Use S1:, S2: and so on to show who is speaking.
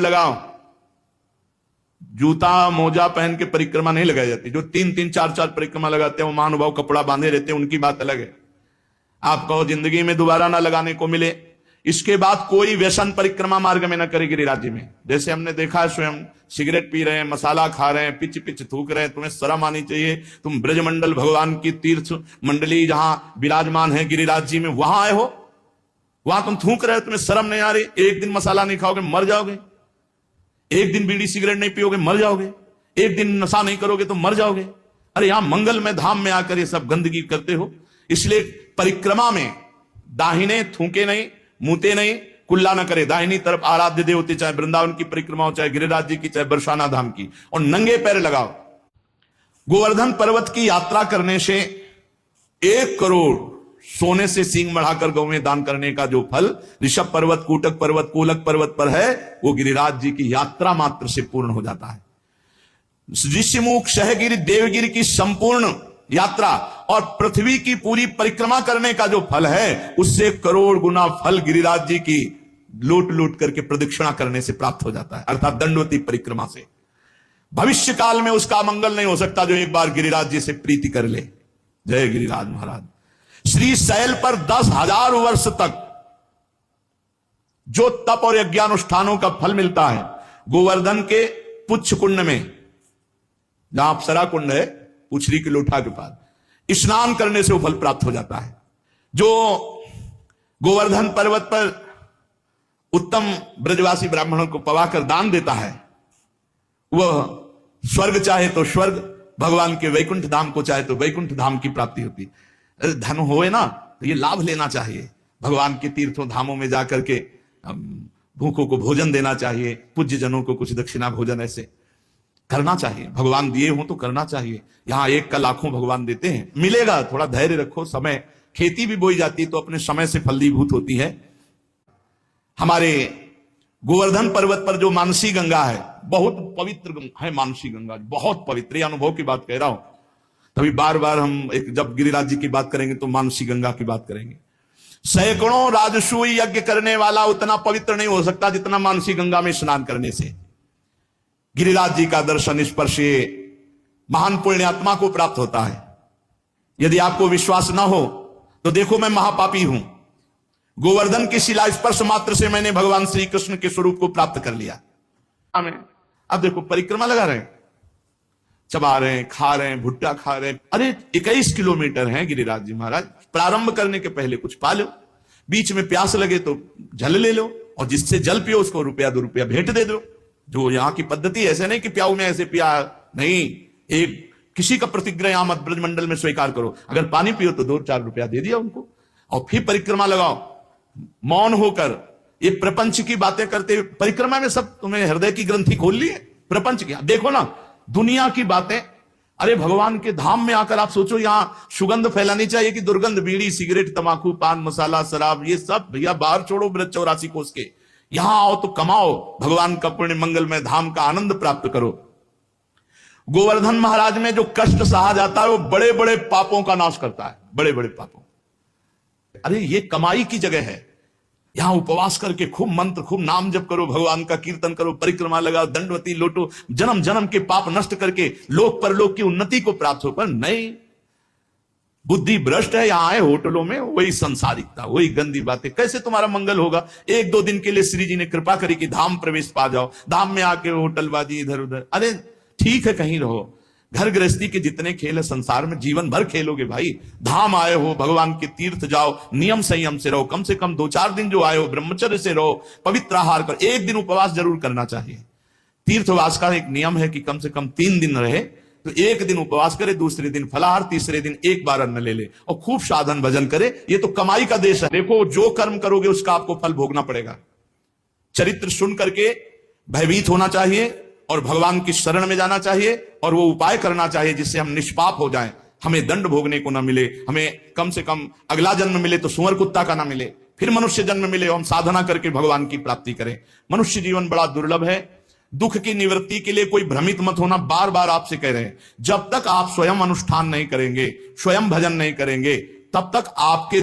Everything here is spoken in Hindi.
S1: लगाओ, जूता मोजा पहन के परिक्रमा नहीं लगाई जाती। जो 3-3 4-4 परिक्रमा लगाते हैं वो महानुभाव कपड़ा बांधे रहते हैं, उनकी बात अलग है। आप कहो जिंदगी में दोबारा ना लगाने को मिले। इसके बाद कोई व्यसन परिक्रमा मार्ग में न करे गिरिराज जी में। जैसे हमने देखा है, स्वयं सिगरेट पी रहे हैं, मसाला खा रहे हैं, पिच पिच थूक रहे हैं, तुम्हें शर्म आनी चाहिए। तुम ब्रजमंडल भगवान की तीर्थ मंडली जहां विराजमान है गिरिराज जी में, वहां आए हो, वहां तुम थूक रहे हो, तुम्हें शर्म नहीं आ रही? एक दिन मसाला नहीं खाओगे मर जाओगे, एक दिन बीड़ी सिगरेट नहीं पियोगे मर जाओगे, एक दिन नशा नहीं करोगे तो मर जाओगे। अरे यहां मंगल में धाम में आकर ये सब गंदगी करते हो। इसलिए परिक्रमा में दाहिने थूके नहीं, मुंहते नहीं, कुल्ला न करे। दाहिनी तरफ आराध्य देवते, चाहे वृंदावन की परिक्रमा हो, चाहे गिरिराज जी की, चाहे बरसाना धाम की, और नंगे पैर लगाओ। गोवर्धन पर्वत की यात्रा करने से 1 करोड़ सोने से सींग बढ़ाकर गौ में दान करने का जो फल ऋषभ पर्वत, कूटक पर्वत, कोलक पर्वत पर है, वो गिरिराज जी की यात्रा मात्र से पूर्ण हो जाता है। ऋषिमुख, सहगिरि, देवगिरि की संपूर्ण यात्रा और पृथ्वी की पूरी परिक्रमा करने का जो फल है, उससे करोड़ गुना फल गिरिराज जी की लूट लूट करके प्रदक्षिणा करने से प्राप्त हो जाता है, अर्थात दंडवती परिक्रमा से। भविष्य काल में उसका मंगल नहीं हो सकता जो एक बार गिरिराज जी से प्रीति कर ले। जय गिरिराज महाराज। श्री शैल पर 10,000 वर्ष तक जो तप और यज्ञानुष्ठानों का फल मिलता है, गोवर्धन के पुच्छ कुंड में, जहां अप्सरा कुंड है, उछरी की लोठा के पास स्नान करने से वो फल प्राप्त हो जाता है। जो गोवर्धन पर्वत पर उत्तम ब्रजवासी ब्राह्मणों को पवाकर दान देता है, वह स्वर्ग चाहे तो स्वर्ग, भगवान के वैकुंठ धाम को चाहे तो वैकुंठ धाम की प्राप्ति होती। धन होए ना तो ये लाभ लेना चाहिए। भगवान के तीर्थों धामों में जाकर के भूखों को भोजन देना चाहिए, पूज्य जनों को कुछ दक्षिणा भोजन ऐसे करना चाहिए। भगवान दिए हो तो करना चाहिए। यहां 1 का लाखों भगवान देते हैं, मिलेगा। थोड़ा धैर्य रखो। समय, खेती भी बोई जाती तो अपने समय से फलीभूत होती है। हमारे गोवर्धन पर्वत पर जो मानसी गंगा है, बहुत पवित्र है। मानसी गंगा बहुत पवित्र, ये अनुभव की बात कह रहा हूं। तभी बार बार हम जब गिरिराज जी की बात करेंगे तो मानसी गंगा की बात करेंगे। सैकड़ों राजसूय यज्ञ करने वाला उतना पवित्र नहीं हो सकता जितना मानसी गंगा में स्नान करने से गिरिराज जी का दर्शन स्पर्श महान पुण्यात्मा को प्राप्त होता है। यदि आपको विश्वास ना हो तो देखो, मैं महापापी हूं। गोवर्धन की शिला स्पर्श मात्र से मैंने भगवान श्री कृष्ण के स्वरूप को प्राप्त कर लिया। अब देखो, परिक्रमा लगा रहे हैं, चबा रहे हैं, खा रहे हैं, भुट्टा खा रहे हैं। अरे 21 किलोमीटर है गिरिराज जी महाराज। प्रारंभ करने के पहले कुछ पा लो, बीच में प्यास लगे तो जल ले लो, और जिससे जल पियो उसको ₹1-2 भेंट दे दो। जो यहाँ की पद्धति, ऐसे नहीं कि प्याऊ में ऐसे पिया नहीं, एक किसी का प्रतिग्रह मत ब्रजमंडल में स्वीकार करो। अगर पानी पियो तो ₹2-4 दे दिया उनको, और फिर परिक्रमा लगाओ मौन होकर। ये प्रपंच की बातें करते परिक्रमा में सब तुम्हें हृदय की ग्रंथि खोल ली है प्रपंच की। देखो ना, दुनिया की बातें। अरे भगवान के धाम में आकर आप सोचो, यहां सुगंध फैलानी चाहिए कि दुर्गंध। बीड़ी, सिगरेट, तमाकू, पान मसाला, शराब, ये सब भैया बाहर छोड़ो। ब्रज 84 कोस के यहां आओ तो कमाओ, भगवान का पुण्य मंगलमय धाम का आनंद प्राप्त करो। गोवर्धन महाराज में जो कष्ट सहा जाता है वो बड़े बड़े पापों का नाश करता है, बड़े बड़े पापों। अरे ये कमाई की जगह है। यहां उपवास करके खूब मंत्र, खूब नाम जप करो, भगवान का कीर्तन करो, परिक्रमा लगाओ, दंडवती लोटो, जन्म जन्म के पाप नष्ट करके लोक परलोक की उन्नति को प्राप्त हो। पर नहीं, बुद्धि भ्रष्ट है। यहां आए होटलों में वही संसारिकता, वही गंदी बातें। कैसे तुम्हारा मंगल होगा? 1-2 दिन के लिए श्री जी ने कृपा करी कि धाम प्रवेश पा जाओ, धाम में आके होटलबाजी इधर उधर। अरे ठीक है, कहीं रहो। घर गृहस्थी के जितने खेल है संसार में जीवन भर खेलोगे भाई। धाम आए हो, भगवान के तीर्थ जाओ, नियम संयम से रहो। कम से कम 2-4 दिन जो आए हो ब्रह्मचर्य से रहो, पवित्र आहार कर। 1 दिन उपवास जरूर करना चाहिए। तीर्थवास का एक नियम है कि कम से कम 3 दिन रहे तो 1 दिन उपवास करे, दूसरे दिन फलाहार, तीसरे दिन 1 बार अन्न ले ले, और खूब साधन भजन करे। ये तो कमाई का देश है। देखो, जो कर्म करोगे उसका आपको फल भोगना पड़ेगा। चरित्र सुन करके भयभीत होना चाहिए और भगवान की शरण में जाना चाहिए, और वो उपाय करना चाहिए जिससे हम निष्पाप हो जाएं, हमें दंड भोगने को ना मिले, हमें कम से कम अगला जन्म मिले तो सुअर कुत्ता का ना मिले, फिर मनुष्य जन्म मिले, हम साधना करके भगवान की प्राप्ति करें। मनुष्य जीवन बड़ा दुर्लभ है। दुख की निवृत्ति के लिए कोई भ्रमित मत होना। बार बार आपसे कह रहे हैं, जब तक आप स्वयं अनुष्ठान नहीं करेंगे, स्वयं भजन नहीं करेंगे, तब तक आपके